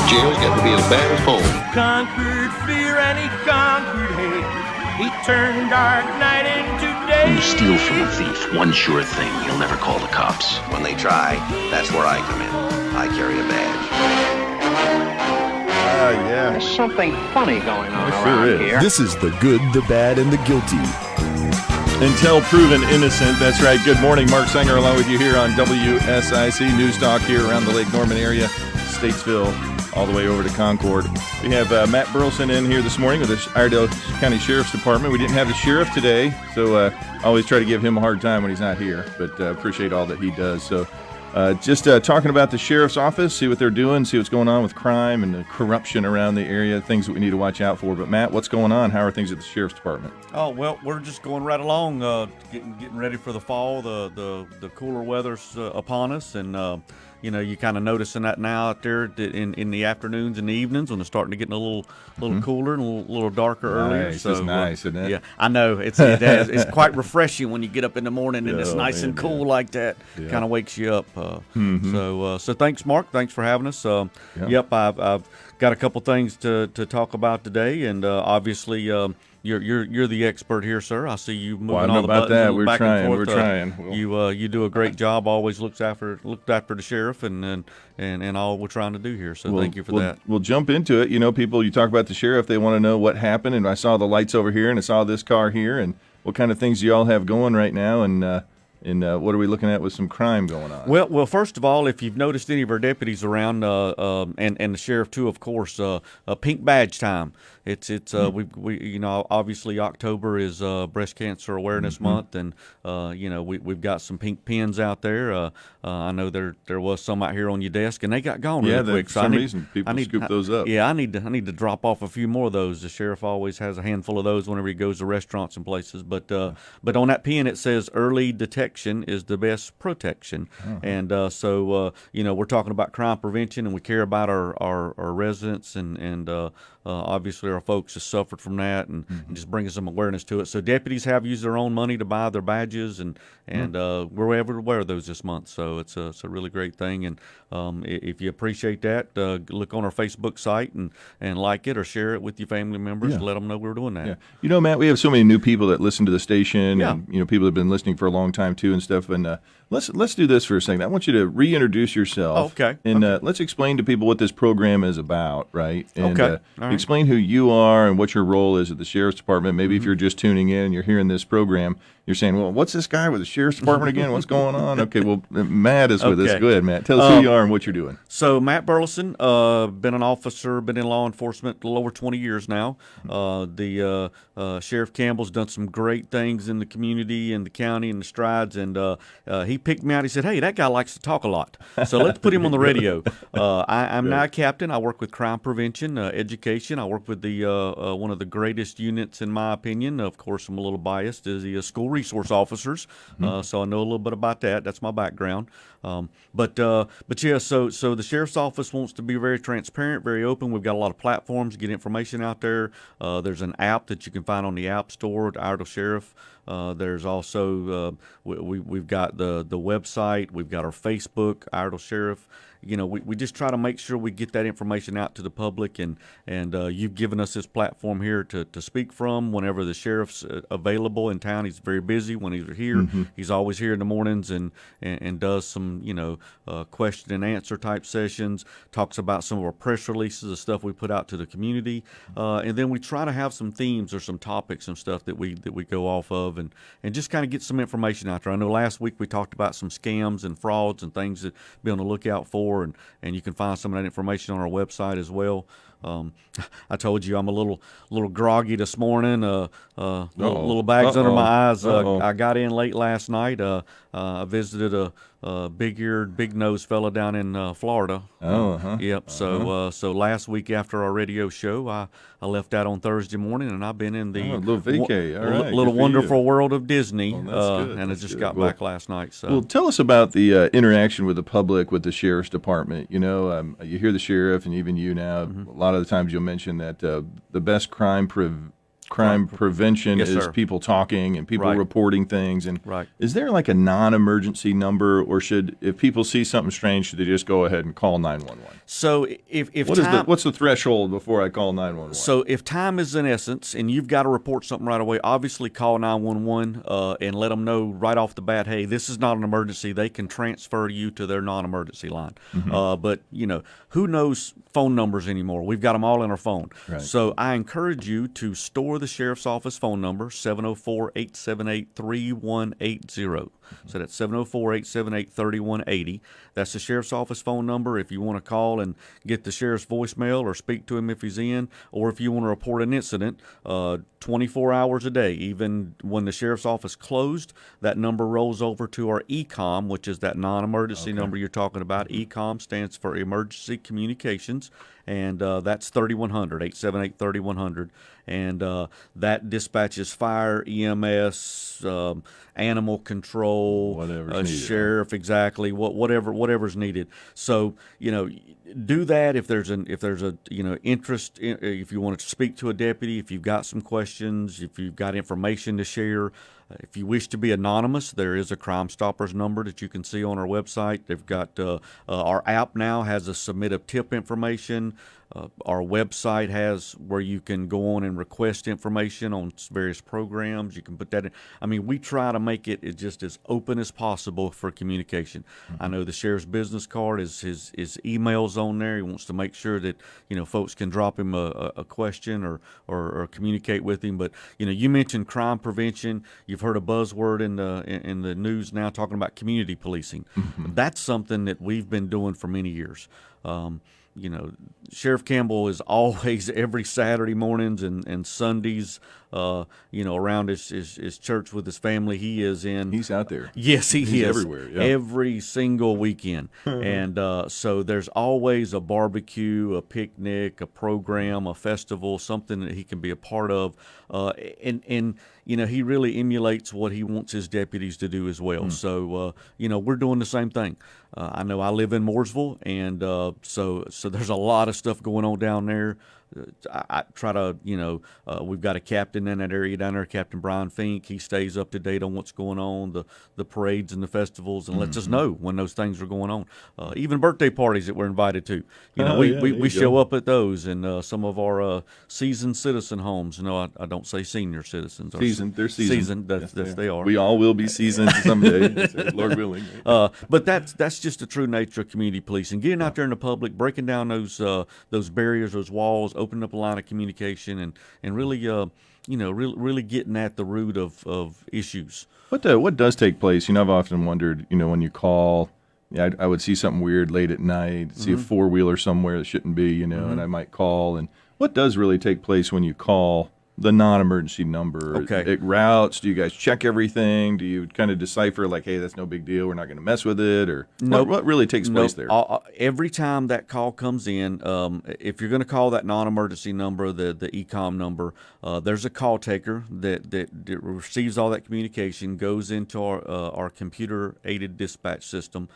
Jail's got to be as bad as home. Conquered fear and he conquered hate. He turned dark night into day. When you steal from a thief, one sure thing, you'll never call the cops. When they try, that's where I come in. I carry a badge. Yeah. There's something funny going on There around sure is. here. This is the good, the bad, and the guilty. Until proven innocent. That's right. Good morning. Mark Sanger along with you here on WSIC News Talk here around the Lake Norman area, Statesville, all the way over to Concord. We have Matt Burleyson in here this morning with the Iredell County Sheriff's Department. We didn't have the sheriff today, so I always try to give him a hard time when he's not here, but appreciate all that he does. So just talking about the sheriff's office, see what they're doing, see what's going on with crime and the corruption around the area, things that we need to watch out for. But Matt, what's going on? How are things at the sheriff's department? Oh, well, we're just going right along, getting ready for the fall. The cooler weather's upon us, and you kind of noticing that now out there in the afternoons and the evenings when it's starting to get a little cooler and a little darker earlier. Nice. So it's nice, isn't it? Yeah, I know it's quite refreshing when you get up in the morning and it's nice and cool like that. Yeah. Kind of wakes you up. So thanks, Mark. Thanks for having us. Yep, I've got a couple things to talk about today, and obviously. You're the expert here, sir. I see you moving all the buttons back and forth. We're trying. You do a great job. Always looked after the sheriff and all we're trying to do here. So thank you for that. We'll jump into it. You know, people. You talk about the sheriff. They want to know what happened. And I saw the lights over here, and I saw this car here, and what kind of things do you all have going right now, and what are we looking at with some crime going on? Well, first of all, if you've noticed any of our deputies around, and the sheriff too, of course, pink badge time. It's we obviously October is Breast Cancer Awareness Month, and we've got some pink pins out there. I know there was some out here on your desk, and they got gone real quick. For some reason people scoop those up. Yeah, I need to drop off a few more of those. The sheriff always has a handful of those whenever he goes to restaurants and places. But on that pin it says early detection is the best protection, and so we're talking about crime prevention, and we care about our residents and obviously our folks have suffered from that, and just bringing some awareness to it. So deputies have used their own money to buy their badges, and we're able to wear those this month. So it's a really great thing. And if you appreciate that, look on our Facebook site and like it or share it with your family members. Yeah. To let them know we're doing that. Yeah. You know, Matt, we have so many new people that listen to the station, Yeah. and people that have been listening for a long time too and stuff. And let's do this for a second. I want you to reintroduce yourself. Okay. And let's explain to people what this program is about, right? And, Okay. All right. Explain who you are and what your role is at the Sheriff's Department. Maybe if you're just tuning in and you're hearing this program, you're saying, well, what's this guy with the Sheriff's Department again? What's going on? Okay, well, Matt is with us. Okay. Go ahead, Matt. Tell us who you are and what you're doing. So Matt Burleyson, been an officer, been in law enforcement a little over 20 years now. The Sheriff Campbell's done some great things in the community and the county and the strides, and he picked me out. He said, hey, that guy likes to talk a lot, so let's put him on the radio. I'm now a captain. I work with crime prevention, education. I work with the one of the greatest units, in my opinion. Of course, I'm a little biased, is the school resource officers, so I know a little bit about that. That's my background. But yeah, so the sheriff's office wants to be very transparent, very open. We've got a lot of platforms to get information out there. There's an app that you can find on the App Store, the Iredell Sheriff. There's also we've got the website. We've got our Facebook, Iredell Sheriff. We just try to make sure we get that information out to the public, and you've given us this platform here to speak from whenever the sheriff's available in town. He's very busy when he's here. He's always here in the mornings and does some question and answer type sessions, talks about some of our press releases, the stuff we put out to the community, and then we try to have some themes or some topics and stuff that we go off of, and just kind of get some information out there. I know last week we talked about some scams and frauds and things to be on the lookout for, and you can find some of that information on our website as well. I told you I'm a little groggy this morning. Little bags under my eyes. I got in late last night. I visited a big-eared, big-nosed fella down in Florida. Yep. So last week after our radio show, I left out on Thursday morning, and I've been in the little vacay. All right. little wonderful world of Disney. Well, that's good. And That's I just good. got back last night. So Well, tell us about the interaction with the public with the Sheriff's Department. You hear the sheriff, and even you now, a lot of the times you'll mention that the best crime crime prevention Yes, is sir. people talking and people Right. reporting things. And Right. is there like a non-emergency number, or if people see something strange, should they just go ahead and call 911? So if What's the threshold before I call 911? So if time is in essence and you've got to report something right away, obviously call 911 and let them know right off the bat, hey, this is not an emergency. They can transfer you to their non-emergency line. But, who knows phone numbers anymore? We've got them all in our phone. Right. So I encourage you to store the sheriff's office phone number, 704-878-3180. So that's 704-878-3180. That's the sheriff's office phone number if you want to call and get the sheriff's voicemail or speak to him if he's in, or if you want to report an incident 24 hours a day. Even when the sheriff's office closed, that number rolls over to our ECOM, which is that non-emergency number you're talking about. ECOM stands for Emergency Communications, and that's 3100, 878-3100. And that dispatches fire, EMS, animal control, Whatever's needed. sheriff, exactly, whatever's needed. So do that if there's a interest if you want to speak to a deputy, if you've got some questions, if you've got information to share. If you wish to be anonymous, there is a Crime Stoppers number that you can see on our website. They've got our app now has a submit a tip information. Our website has where you can go on and request information on various programs. You can put that in. I mean, we try to make it just as open as possible for communication. I know the sheriff's business card is his emails on there. He wants to make sure that folks can drop him a question or communicate with him. But you mentioned crime prevention. You've heard a buzzword in the news now talking about community policing. That's something that we've been doing for many years. Sheriff Campbell is always every Saturday mornings and Sundays, around his church with his family. He is in. He's out there. Yes, he's everywhere. Yeah. Every single weekend. And so there's always a barbecue, a picnic, a program, a festival, something that he can be a part of. And he really emulates what he wants his deputies to do as well. So, we're doing the same thing. I know I live in Mooresville, and so there's a lot of stuff going on down there. I try to, we've got a captain in that area down there, Captain Brian Fink. He stays up to date on what's going on, the parades and the festivals, and lets us know when those things are going on. Even birthday parties that we're invited to. We show up at those, and some of our seasoned citizen homes. I don't say senior citizens. They're seasoned. Yes, they are. We all will be seasoned someday, Lord willing. But that's just the true nature of community policing. Getting out there in the public, breaking down those barriers, those walls, opening up a line of communication, and really, really getting at the root of issues. What does take place? I've often wondered, when you call, I would see something weird late at night, see a four-wheeler somewhere that shouldn't be, and I might call. And what does really take place when you call the non-emergency number? Okay. It routes. Do you guys check everything? Do you kind of decipher like, hey, that's no big deal, we're not going to mess with it? Or what really takes place there? Every time that call comes in, if you're going to call that non-emergency number, the ECOM number, there's a call taker that receives all that communication, goes into our computer-aided dispatch system.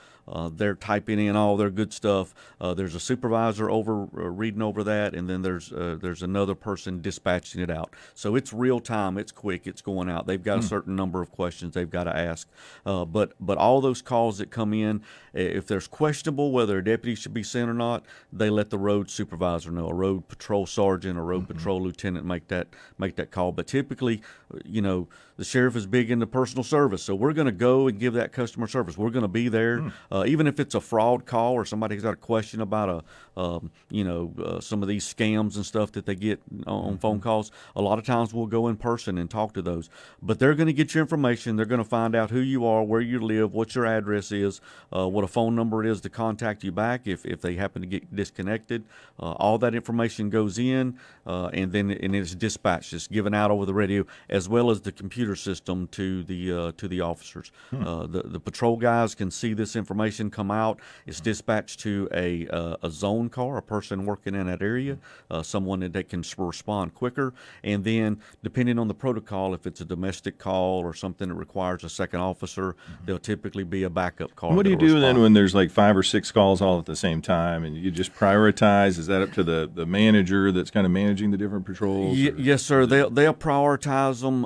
They're typing in all their good stuff. There's a supervisor reading over that, and then there's another person dispatching it out. So it's real time. It's quick. It's going out. They've got a certain number of questions they've got to ask. But all those calls that come in, if there's questionable whether a deputy should be sent or not, they let the road supervisor know, a road patrol sergeant or road patrol lieutenant make that call. But typically, the sheriff is big into personal service, so we're going to go and give that customer service. We're going to be there, even if it's a fraud call or somebody's got a question about some of these scams and stuff that they get on phone calls. A lot of times we'll go in person and talk to those. But they're going to get your information. They're going to find out who you are, where you live, what your address is, what a phone number it is to contact you back if they happen to get disconnected. All that information goes in, and then it's dispatched. It's given out over the radio, as well as the computer computer system to the officers. The patrol guys can see this information come out. It's dispatched to a zone car, a person working in that area, someone that can respond quicker. And then, depending on the protocol, if it's a domestic call or something that requires a second officer, there'll typically be a backup car. What do you do then when there's like 5 or 6 calls all at the same time, and you just prioritize? Is that up to the manager that's kind of managing the different patrols? Yes, sir. They'll prioritize them.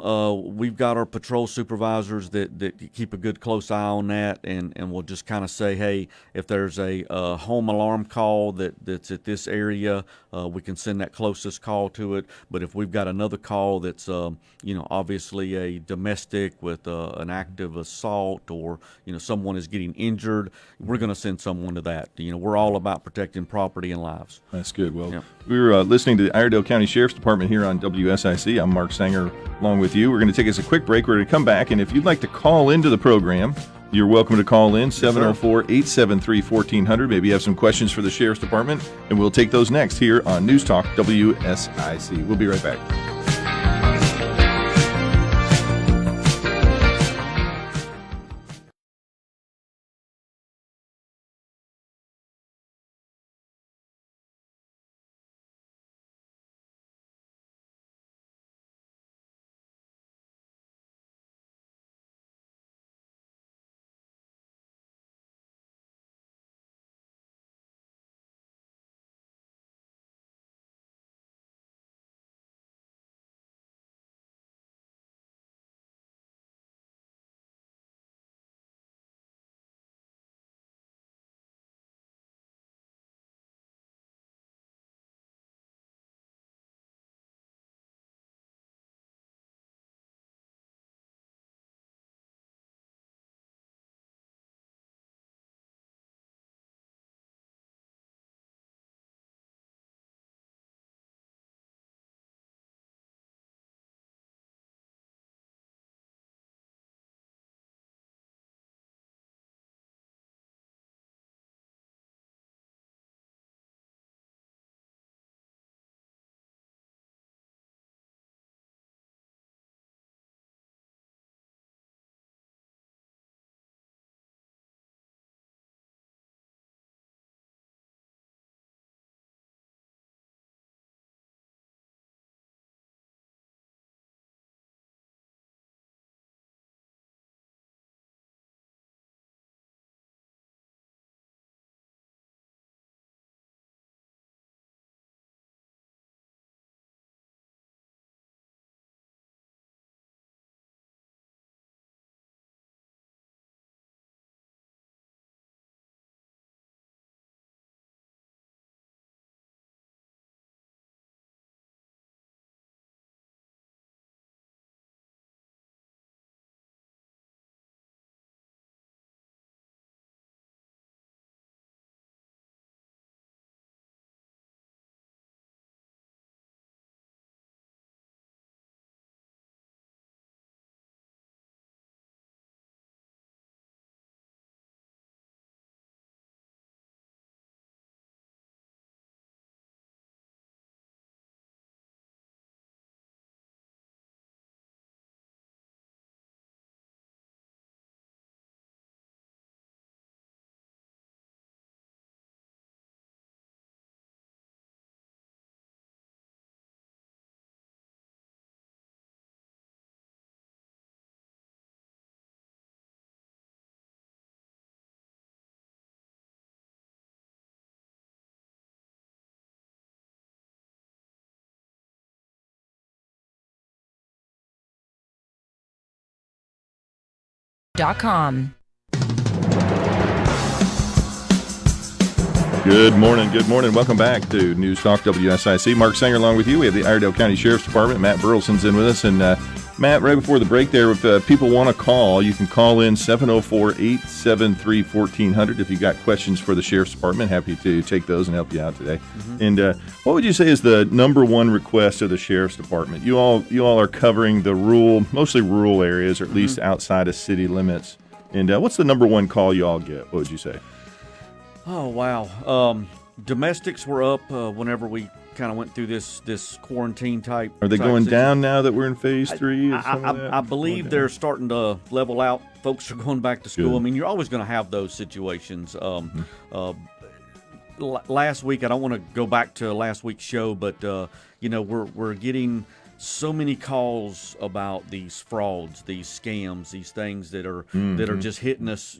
We've got our patrol supervisors that keep a good close eye on that, and we'll just kind of say, hey, if there's a home alarm call that's at this area, we can send that closest call to it. But if we've got another call that's obviously a domestic with an active assault, or someone is getting injured, we're going to send someone to that. We're all about protecting property and lives. That's good. Well, we're listening to the Iredell County Sheriff's Department here on WSIC. I'm Mark Sanger along with you. We're going to take us a quick break. We're going to come back, and if you'd like to call into the program, you're welcome to call in, 704-873-1400. Maybe you have some questions for the Sheriff's Department, and we'll take those next here on News Talk WSIC. We'll be right back. .com. Good morning. Welcome back to News Talk WSIC. Mark Sanger along with you. We have the Iredell County Sheriff's Department. Matt Burleyson's in with us. And Matt, right before the break there, if people want to call, you can call in 704-873-1400 if you've got questions for the Sheriff's Department. Happy to take those and help you out today. And what would you say is the number one request of the Sheriff's Department? You all are covering the mostly rural areas, or at least outside of city limits. And what's the number one call you all get? What would you say? Oh, wow. Domestics were up whenever we kind of went through this quarantine type. Are they type going situation. down now that we're in phase 3? I believe they're starting to level out. Folks are going back to school. Good. I mean, you're always going to have those situations. Last week, I don't want to go back to last week's show, but we're getting so many calls about these frauds, these scams, these things that are just hitting us.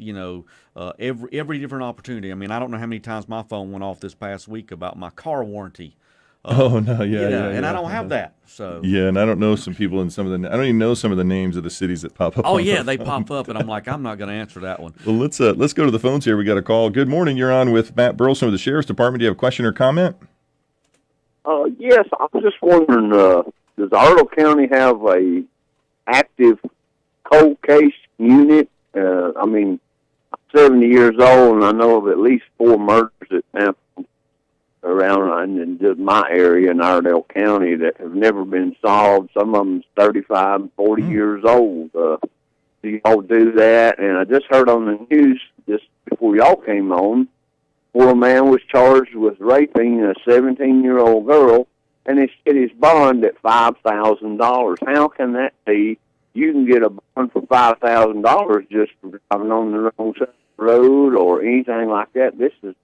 Every different opportunity. I mean, I don't know how many times my phone went off this past week about my car warranty. And I don't have that. So and I don't know some people in some of the. I don't even know some of the names of the cities that pop up. Oh on yeah, my they phone. pop up, and I'm like, I'm not going to answer that one. Well, let's go to the phones here. We got a call. Good morning. You're on with Matt Burleyson with the Sheriff's Department. Do you have a question or comment? Yes, I'm just wondering, does Iredell County have a active cold case unit? I'm 70 years old, and I know of at least 4 murders that happened around in just my area in Iredell County that have never been solved. Some of them 35 and 40 years old. Do y'all do that? And I just heard on the news just before y'all came on, where a man was charged with raping a 17-year-old girl, and it's his bond at $5,000. How can that be? You can get a bond for $5,000 just for driving on the wrong side of the road or anything like that. This is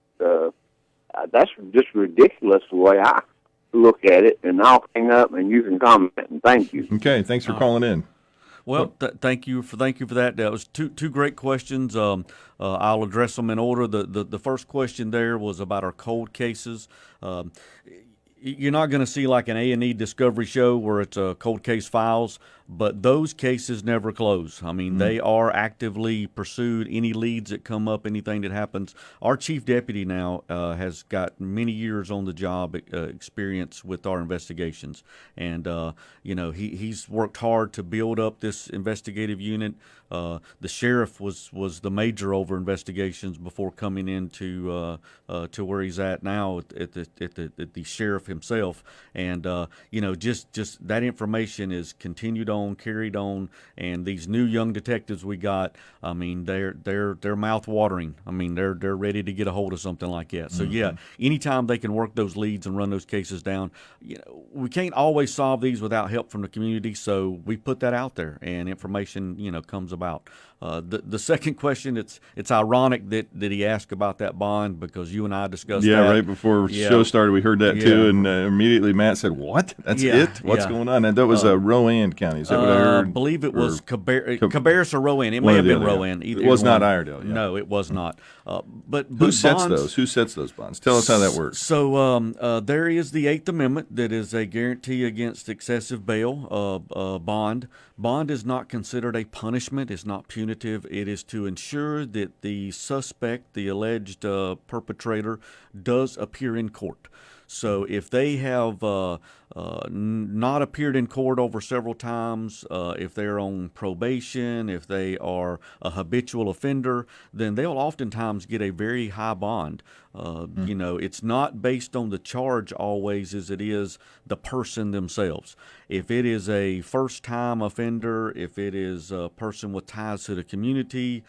that's just ridiculous the way I look at it. And I'll hang up, and you can comment. And thank you. Okay, thanks for calling in. Well, thank you for that. That was two great questions. I'll address them in order. The first question there was about our cold cases. You're not going to see like an A&E Discovery show where it's cold case files, but those cases never close. I mean, they are actively pursued. Any leads that come up, anything that happens. Our chief deputy now has got many years on the job experience with our investigations, and he's worked hard to build up this investigative unit. The sheriff was the major over investigations before coming into to where he's at now at the sheriff himself, and just that information is continued on, carried on, and these new young detectives we got, I mean, they're mouth watering. I mean, they're ready to get a hold of something like that. So yeah, anytime they can work those leads and run those cases down, we can't always solve these without help from the community. So we put that out there, and information comes about. The second question, it's ironic that he asked about that bond because you and I discussed that. Right before the show started, we heard that too, and immediately Matt said, "What? That's it? What's going on?" And that was Rowan County. Is that what I heard? I believe it was Cabarrus or Rowan. It may have been Rowan. It was not Iredell. Yeah. No, it was not. But who sets bonds, those? Who sets those bonds? Tell us how that works. So there is the 8th Amendment that is a guarantee against excessive bail bond. Bond is not considered a punishment. It's not punitive. It is to ensure that the suspect, the alleged perpetrator, does appear in court. So if they have not appeared in court over several times, if they're on probation, if they are a habitual offender, then they'll oftentimes get a very high bond. It's not based on the charge always as it is the person themselves. If it is a first-time offender, if it is a person with ties to the community,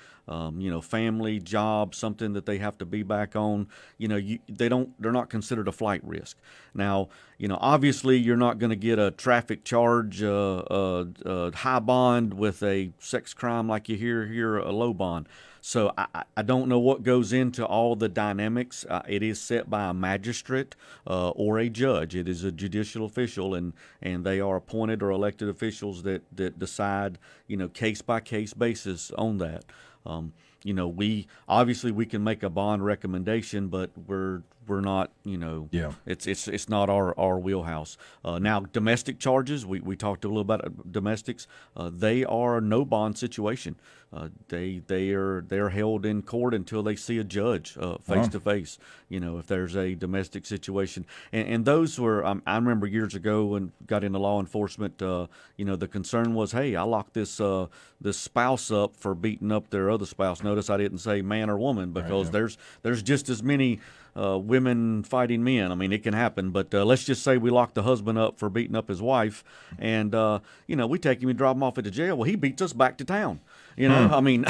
family, job, something that they have to be back on, they're not considered a flight risk. Now, obviously you're not going to get a traffic charge, high bond with a sex crime like you hear here, a low bond. So I don't know what goes into all the dynamics. It is set by a magistrate or a judge. It is a judicial official, and they are appointed or elected officials that decide, case by case basis on that. We can make a bond recommendation, but we're not, it's not our wheelhouse. Now, domestic charges, we talked a little about domestics. They are no bond situation. They're held in court until they see a judge face to face. If there's a domestic situation, and those were I remember years ago when got into law enforcement. The concern was, hey, I locked this spouse up for beating up their other spouse. Notice I didn't say man or woman, because there's just as many women fighting men. I mean, it can happen, but let's just say we lock the husband up for beating up his wife, and we take him and drop him off at the jail. Well, he beats us back to town. I mean,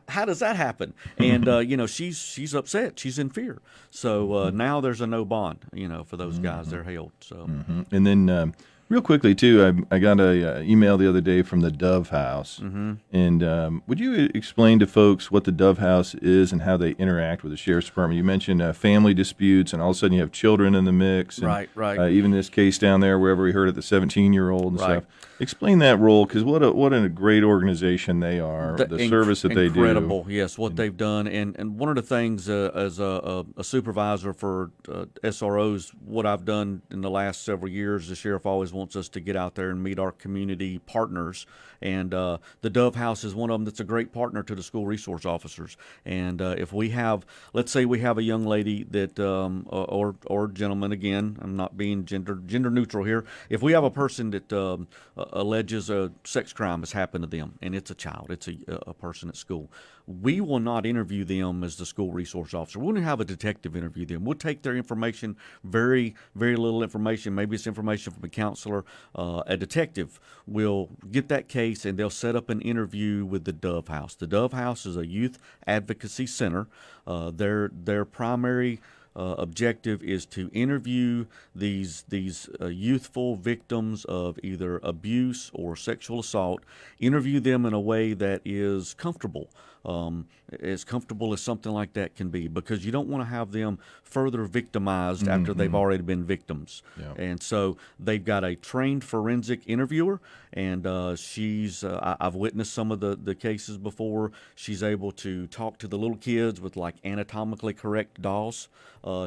how does that happen? And she's upset. She's in fear. So now there's a no bond. For those guys, they're held. So, and then. Real quickly, too, I got a email the other day from the Dove House. And would you explain to folks what the Dove House is and how they interact with the Sheriff's Department? You mentioned family disputes, and all of a sudden you have children in the mix. And, right. Even this case down there, wherever we heard it, the 17-year-old and stuff. Explain that role, because what a great organization they are, the service that they do. Incredible, yes, what they've done. And one of the things as a supervisor for SROs, what I've done in the last several years, the sheriff always wants us to get out there and meet our community partners. And the Dove House is one of them that's a great partner to the school resource officers. And if we have, let's say we have a young lady that, or gentleman, again, I'm not being gender neutral here. If we have a person that alleges a sex crime has happened to them, and it's a child, it's a person at school, we will not interview them as the school resource officer. We'll have a detective interview them. We'll take their information, very, very little information. Maybe it's information from a counselor. A detective will get that case, and they'll set up an interview with the Dove House. The Dove House is a youth advocacy center. Their primary objective is to interview these youthful victims of either abuse or sexual assault, interview them in a way that is comfortable, as comfortable as something like that can be, because you don't want to have them further victimized after they've already been victims. And so they've got a trained forensic interviewer, and I've witnessed some of the cases before. She's able to talk to the little kids with like anatomically correct dolls.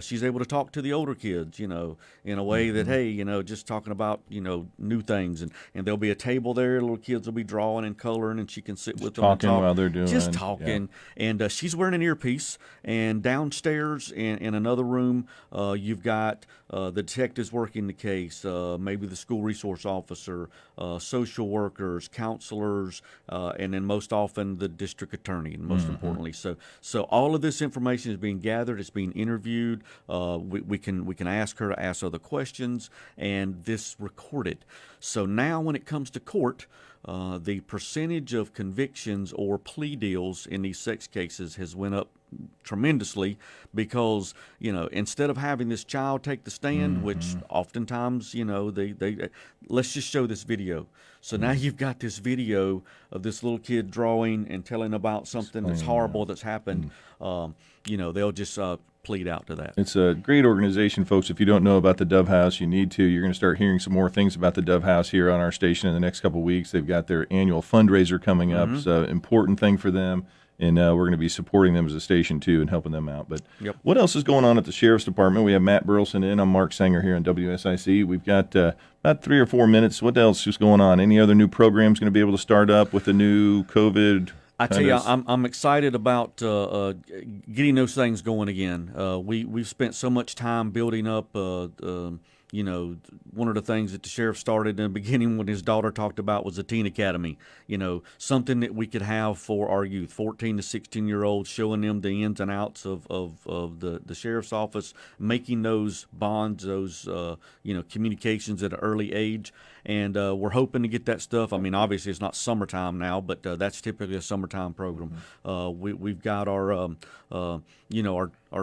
She's able to talk to the older kids, in a way that, hey, just talking about, new things. And there'll be a table there, little kids will be drawing and coloring, and she can sit with them and talk. While they're doing just talking. And she's wearing an earpiece. And downstairs in another room, you've got the detectives working the case, maybe the school resource officer, social workers, counselors, and then most often the district attorney, and most importantly. So all of this information is being gathered, it's being interviewed. We can ask her to ask other questions, and this recorded. So now when it comes to court, the percentage of convictions or plea deals in these sex cases has went up tremendously, because instead of having this child take the stand, which oftentimes they let's just show this video. So now you've got this video of this little kid drawing and telling about something that's horrible that's happened. They'll just plead out to that. It's a great organization, folks. If you don't know about the Dove House, you need to. You're going to start hearing some more things about the Dove House here on our station in the next couple of weeks. They've got their annual fundraiser coming up. It's an important thing for them, and we're going to be supporting them as a station, too, and helping them out. But what else is going on at the Sheriff's Department? We have Matt Burleyson in. I'm Mark Sanger here on WSIC. We've got about 3 or 4 minutes. What else is going on? Any other new programs going to be able to start up with the new COVID? I tell you, I'm excited about getting those things going again. We've spent so much time building up. One of the things that the sheriff started in the beginning when his daughter talked about was the Teen Academy. Something that we could have for our youth, 14 to 16-year-olds, showing them the ins and outs of the sheriff's office, making those bonds, those communications at an early age. And we're hoping to get that stuff. I mean, obviously it's not summertime now, but that's typically a summertime program. We've got our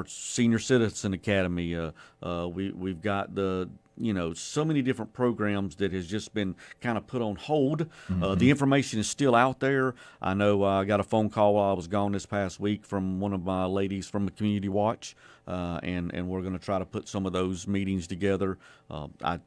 Senior Citizen Academy. We've got so many different programs that has just been kind of put on hold. The information is still out there. I know I got a phone call while I was gone this past week from one of my ladies from the Community Watch, and we're going to try to put some of those meetings together. I'm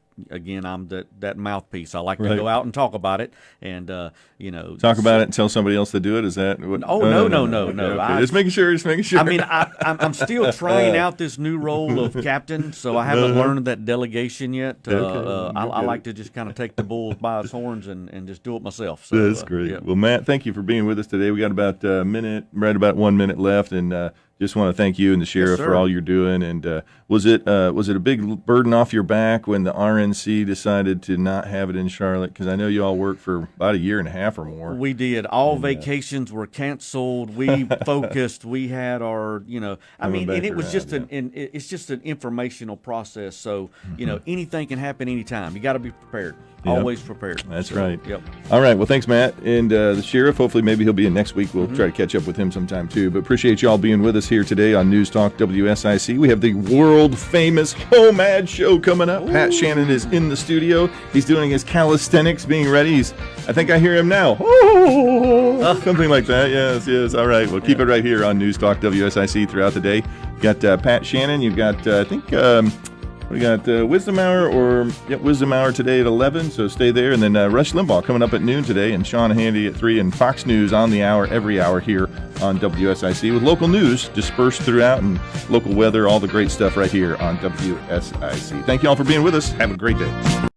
that mouthpiece. I like to go out and talk about it, and talk about it and tell somebody else to do it. Is that what? No. Just making sure. I mean, I'm still trying out this new role of captain, so I haven't learned that delegation yet. I like to just kind of take the bull by its horns and just do it myself. So, that's great. Well, Matt, thank you for being with us today. We got about right about 1 minute left, and just want to thank you and the sheriff for all you're doing. And was it a big burden off your back when the RNC decided to not have it in Charlotte? Because I know you all worked for about a year and a half or more. We did. All vacations were canceled. We focused. We had our, and it was just it's just an informational process. So anything can happen anytime. You got to be prepared. Yep. Always prepared. That's right. Yep. All right. Well, thanks, Matt. And the sheriff, hopefully maybe he'll be in next week. We'll try to catch up with him sometime too. But appreciate you all being with us here today on News Talk WSIC. We have the world-famous home ad show coming up. Ooh. Pat Shannon is in the studio. He's doing his calisthenics, being ready. I think I hear him now. Something like that. Yes. All right. Well, keep it right here on News Talk WSIC throughout the day. You got Pat Shannon. You've got, I think... we got Wisdom Hour Wisdom Hour today at 11, so stay there. And then Rush Limbaugh coming up at noon today, and Sean Handy at 3, and Fox News on the hour every hour here on WSIC with local news dispersed throughout and local weather, all the great stuff right here on WSIC. Thank you all for being with us. Have a great day.